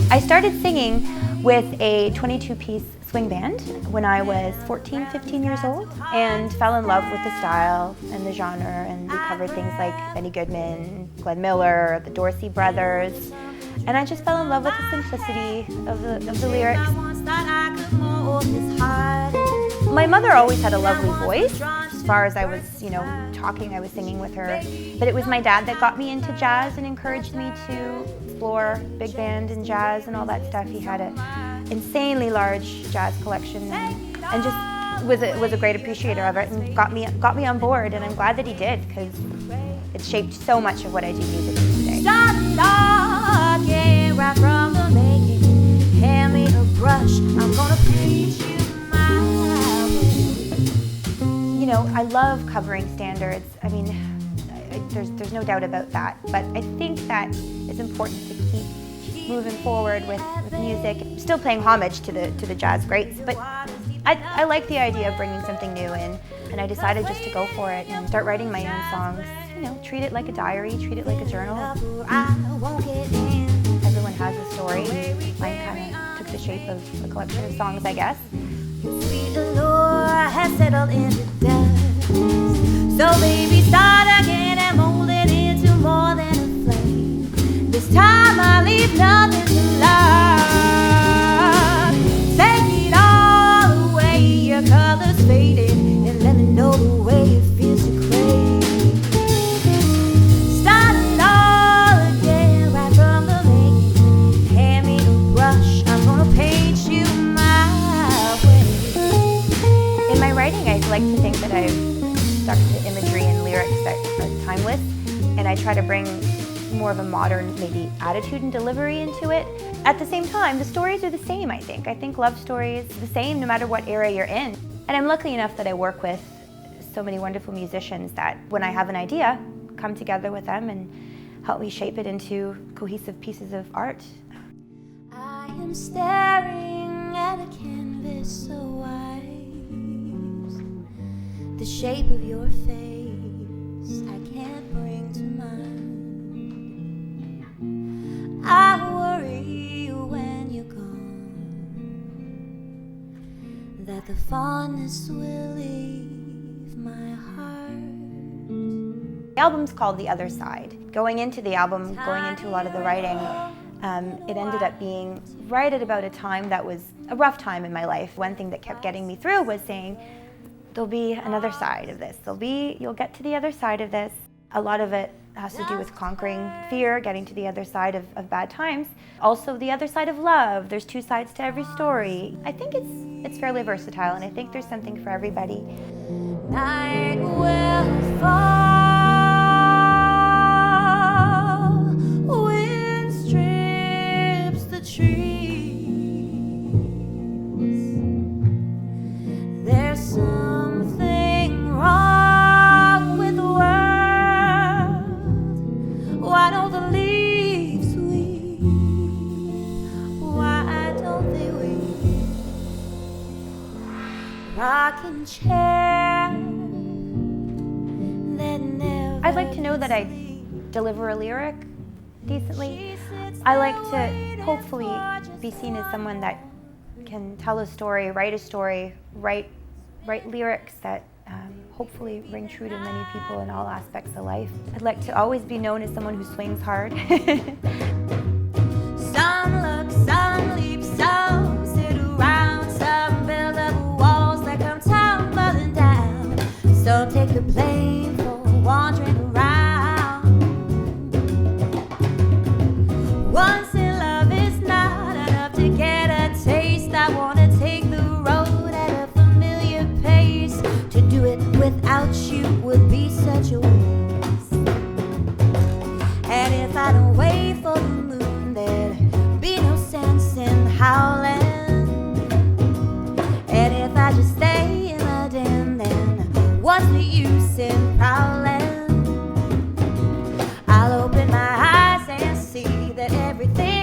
I started singing with a 22-piece swing band when I was 14, 15 years old, and fell in love with the style and the genre, and we covered things like Benny Goodman, Glenn Miller, the Dorsey Brothers, and I just fell in love with the simplicity of the lyrics. My mother always had a lovely voice. As far as I was, talking, I was singing with her. But it was my dad that got me into jazz and encouraged me to explore big band and jazz and all that stuff. He had an insanely large jazz collection and just was a great appreciator of it and got me on board. And I'm glad that he did, because it shaped so much of what I do musically today. Right from the making, hand me a brush, I'm gonna paint you my way. I love covering standards. I mean, there's no doubt about that. But I think that it's important to keep moving forward with music, still paying homage to the jazz greats. But I like the idea of bringing something new in, and I decided just to go for it and start writing my own songs. Treat it like a diary, treat it like a journal. Everyone has a story. Mine kind of took the shape of a collection of songs, I guess. Sweet allure has settled into dust. So baby, start again and mold it into more than a flame. This time I leave nothing to love. Take it all away, your colors faded, and let me know the way it feels to crave. I like to think that I've stuck to imagery and lyrics that are timeless, and I try to bring more of a modern, maybe, attitude and delivery into it. At the same time, the stories are the same, I think. I think love stories are the same no matter what era you're in. And I'm lucky enough that I work with so many wonderful musicians that when I have an idea, come together with them and help me shape it into cohesive pieces of art. I am staring at a canvas so wide. The shape of your face I can't bring to mind. I worry when you're gone that the fondness will leave my heart. The album's called The Other Side. Going into the album, going into a lot of the writing, it ended up being right at about a time that was a rough time in my life. One thing that kept getting me through was saying, there'll be another side of this. You'll get to the other side of this. A lot of it has to do with conquering fear, getting to the other side of bad times. Also the other side of love. There's two sides to every story. I think it's fairly versatile, and I think there's something for everybody. Night will fall, wind strips the trees. There's something wrong with the world. Why don't the leaves weep? Why don't they weep? Rocking chair that never. I'd like to know that I deliver a lyric decently. I like to hopefully be seen as someone that can tell a story, write lyrics that hopefully ring true to many people in all aspects of life. I'd like to always be known as someone who swings hard. Some look, some leap, some sit around, some build up walls that come tumbling down. Some take the blame for wandering around. Once in love is not enough to get a taste. I want to take the road at a familiar pace. To do it without you would be such a waste. And if I don't wait for the moon, there'd be no sense in howling. And if I just stay in the den, then what's the use in prowling? I'll open my eyes and see that everything